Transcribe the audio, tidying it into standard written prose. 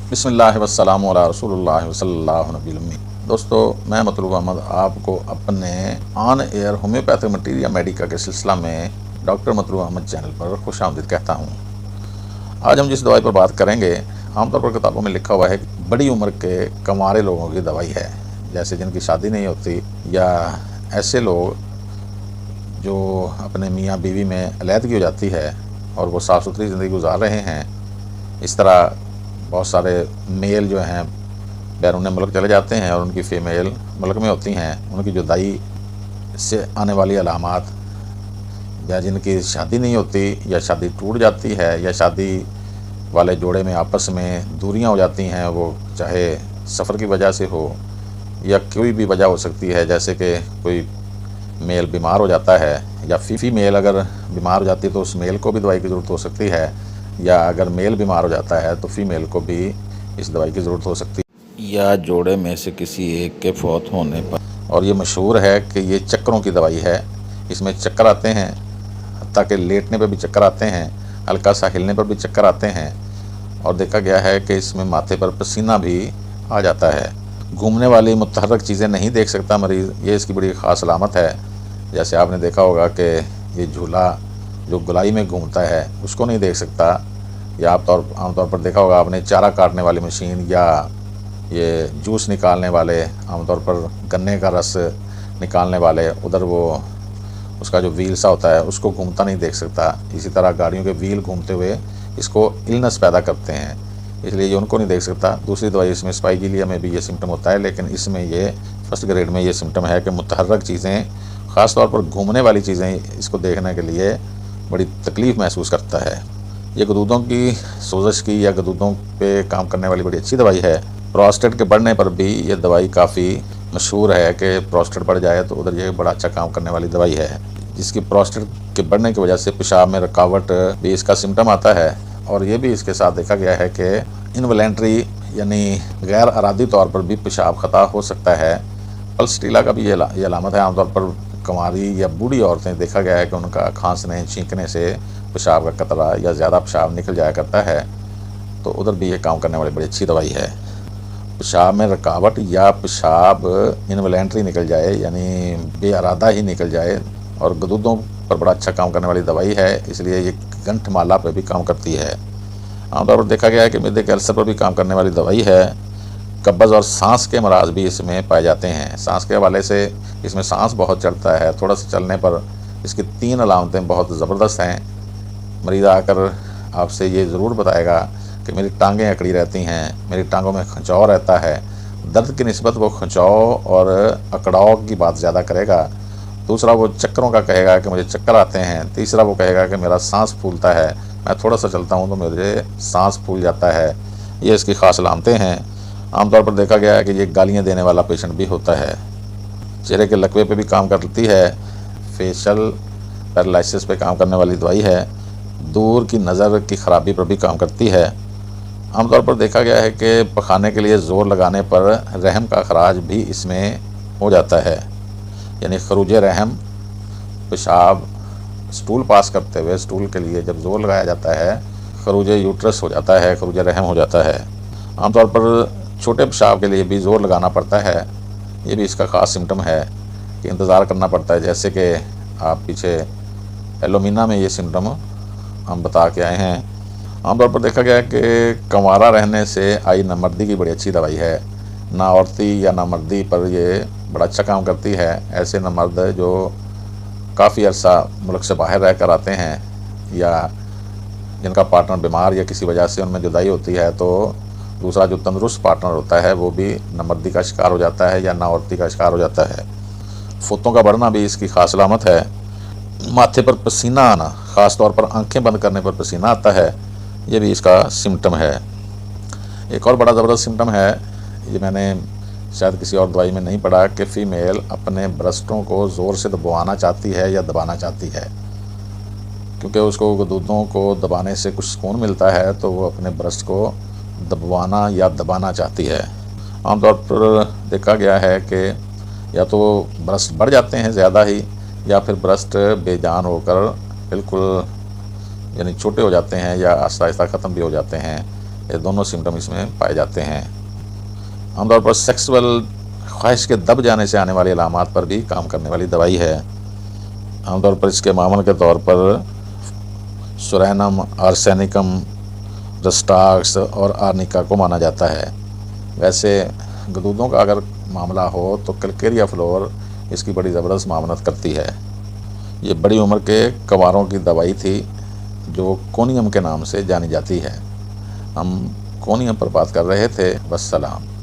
बिस्मिल्लाह वस्सलामु अला रसूलुल्लाह सल्लल्लाहु अलैहि वसल्लम। दोस्तों, मैं मतलूब अहमद आपको अपने on air homeopathic material Medica के सिलसिला में डॉक्टर मतलूब अहमद चैनल पर खुश आमदीद कहता हूँ। आज हम जिस दवाई पर बात करेंगे, आमतौर पर किताबों में लिखा हुआ है कि बड़ी उम्र के कंवारे लोगों की दवाई है, जैसे जिनकी शादी नहीं होती या ऐसे लोग जो अपने मियाँ बीवी में अलहदगी हो जाती है और वो साफ़ सुथरी ज़िंदगी गुजार रहे हैं। इस तरह बहुत सारे मेल जो हैं बैरून मुल्क चले जाते हैं और उनकी फ़ीमेल मुल्क में होती हैं। उनकी जुदाई से आने वाली अलामात, या जिनकी शादी नहीं होती या शादी टूट जाती है या शादी वाले जोड़े में आपस में दूरियां हो जाती हैं, वो चाहे सफ़र की वजह से हो या कोई भी वजह हो सकती है, जैसे कि कोई मेल बीमार हो जाता है या फीमेल अगर बीमार हो जाती है तो उस मेल को भी दवाई की ज़रूरत हो सकती है, या अगर मेल बीमार हो जाता है तो फीमेल को भी इस दवाई की ज़रूरत हो सकती है, या जोड़े में से किसी एक के फौत होने पर। और ये मशहूर है कि ये चक्करों की दवाई है। इसमें चक्कर आते हैं, हत्ता कि लेटने पर भी चक्कर आते हैं, हल्का सा हिलने पर भी चक्कर आते हैं, और देखा गया है कि इसमें माथे पर पसीना भी आ जाता है। घूमने वाली मुतहर्रक चीज़ें नहीं देख सकता मरीज़, ये इसकी बड़ी ख़ास अलामत है। जैसे आपने देखा होगा कि ये झूला जो गुलाई में घूमता है उसको नहीं देख सकता, या आमतौर पर देखा होगा आपने चारा काटने वाली मशीन या ये जूस निकालने वाले, आमतौर पर गन्ने का रस निकालने वाले, उधर वो उसका जो व्हील सा होता है उसको घूमता नहीं देख सकता। इसी तरह गाड़ियों के व्हील घूमते हुए इसको इलनेस पैदा करते हैं, इसलिए ये उनको नहीं देख सकता। दूसरी दवाई इसमें स्पाइजीलिया में भी ये सिम्टम होता है, लेकिन इसमें ये फर्स्ट ग्रेड में ये सिम्टम है कि मुतहर्रक चीज़ें, ख़ास तौर पर घूमने वाली चीज़ें, इसको देखने के लिए बड़ी तकलीफ़ महसूस करता है। ये गदूदों की सोजश की या गदूदों पे काम करने वाली बड़ी अच्छी दवाई है। प्रोस्टेट के बढ़ने पर भी ये दवाई काफ़ी मशहूर है कि प्रोस्टेट बढ़ जाए तो उधर ये बड़ा अच्छा काम करने वाली दवाई है। जिसकी प्रोस्टेट के बढ़ने की वजह से पेशाब में रुकावट भी इसका सिम्टम आता है, और ये भी इसके साथ देखा गया है कि इनवॉलेंट्री यानी गैर अरादी तौर पर भी पेशाब ख़ता हो सकता है। पल्स का भी ये अलामत है। आमतौर पर कंवारी या बूढ़ी औरतें देखा गया है कि उनका खांसने छींकने से पेशाब का कतरा या ज़्यादा पेशाब निकल जाया करता है, तो उधर भी ये काम करने वाली बड़ी अच्छी दवाई है। पेशाब में रुकावट या पेशाब इनवॉलेंट्री निकल जाए यानी बेअरादा ही निकल जाए, और गदूदों पर बड़ा अच्छा काम करने वाली दवाई है, इसलिए ये गंठमाला पर भी काम करती है। आमतौर पर देखा गया है कि मैदे के अल्सर पर भी काम करने वाली दवाई है। कब्ज़ और सांस के मराज भी इसमें पाए जाते हैं। सांस के हवाले से इसमें सांस बहुत चढ़ता है, थोड़ा सा चलने पर इसकी 3 अलामतें बहुत ज़बरदस्त हैं। मरीज़ आकर आपसे ये ज़रूर बताएगा कि मेरी टांगें अकड़ी रहती हैं, मेरी टांगों में खिंचाव रहता है। दर्द की निस्बत वो खिंचाव और अकड़ाव की बात ज़्यादा करेगा। दूसरा, वो चक्करों का कहेगा कि मुझे चक्कर आते हैं। तीसरा, वो कहेगा कि मेरा सांस फूलता है, मैं थोड़ा सा चलता हूँ तो मुझे सांस फूल जाता है। ये इसकी ख़ास अलामतें हैं। आमतौर पर देखा गया है कि ये गालियाँ देने वाला पेशेंट भी होता है। चेहरे के लकवे पे भी काम करती है। फेशियल पैरालिसिस पे काम करने वाली दवाई है। दूर की नज़र की ख़राबी पर भी काम करती है। आमतौर पर देखा गया है कि पखाने के लिए ज़ोर लगाने पर रहम का खराज भी इसमें हो जाता है, यानी खरूज रहम, पेशाब स्टूल पास करते हुए स्टूल के लिए जब ज़ोर लगाया जाता है, खरूज यूट्रस हो जाता है, खरूज रहम हो जाता है। आमतौर पर छोटे पेशाब के लिए भी ज़ोर लगाना पड़ता है। ये भी इसका ख़ास सिम्टम है कि इंतज़ार करना पड़ता है, जैसे कि आप पीछे एलोमिना में ये सिम्टम हम बता के आए हैं। आमतौर पर देखा गया है कि कंवारा रहने से आई नामर्दी की बड़ी अच्छी दवाई है। ना औरती या नामर्दी पर ये बड़ा अच्छा काम करती है। ऐसे नामर्द जो काफ़ी अरसा मुल्क से बाहर रह कर आते हैं, या जिनका पार्टनर बीमार या किसी वजह से उनमें जुदाई होती है, तो दूसरा जो तंदुरुस्त पार्टनर होता है वो भी नामर्दी का शिकार हो जाता है या नाऔरती का शिकार हो जाता है। फुत्तों का बढ़ना भी इसकी ख़ास अलामत है। माथे पर पसीना आना, ख़ास तौर पर आंखें बंद करने पर पसीना आता है, ये भी इसका सिम्टम है। एक और बड़ा ज़बरदस्त सिम्टम है, ये मैंने शायद किसी और दवाई में नहीं पढ़ा, कि फ़ीमेल अपने ब्रेस्टों को ज़ोर से दबाना चाहती है या दबाना चाहती है, क्योंकि उसको गदूदों को दबाने से कुछ सुकून मिलता है, तो वो अपने ब्रेस्ट को दबाना या दबाना चाहती है। आमतौर पर देखा गया है कि या तो ब्रेस्ट बढ़ जाते हैं ज़्यादा ही, या फिर ब्रेस्ट बेजान होकर बिल्कुल यानी छोटे हो जाते हैं या आहिस्ता आहिस्ता ख़त्म भी हो जाते हैं। ये दोनों सिम्टम इसमें पाए जाते हैं। आमतौर पर सेक्सुअल ख्वाहिश के दब जाने से आने वाली अलामात पर भी काम करने वाली दवाई है। आमतौर पर इसके मामूल के तौर पर सुरैनम, आर्सेनिकम, रस्टाक्स और आर्निका को माना जाता है। वैसे गदूदों का अगर मामला हो तो कैलकेरिया फ्लोर इसकी बड़ी ज़बरदस्त मामनत करती है। ये बड़ी उम्र के कंवारों की दवाई थी जो कोनियम के नाम से जानी जाती है। हम कोनियम पर बात कर रहे थे। वस्सलाम।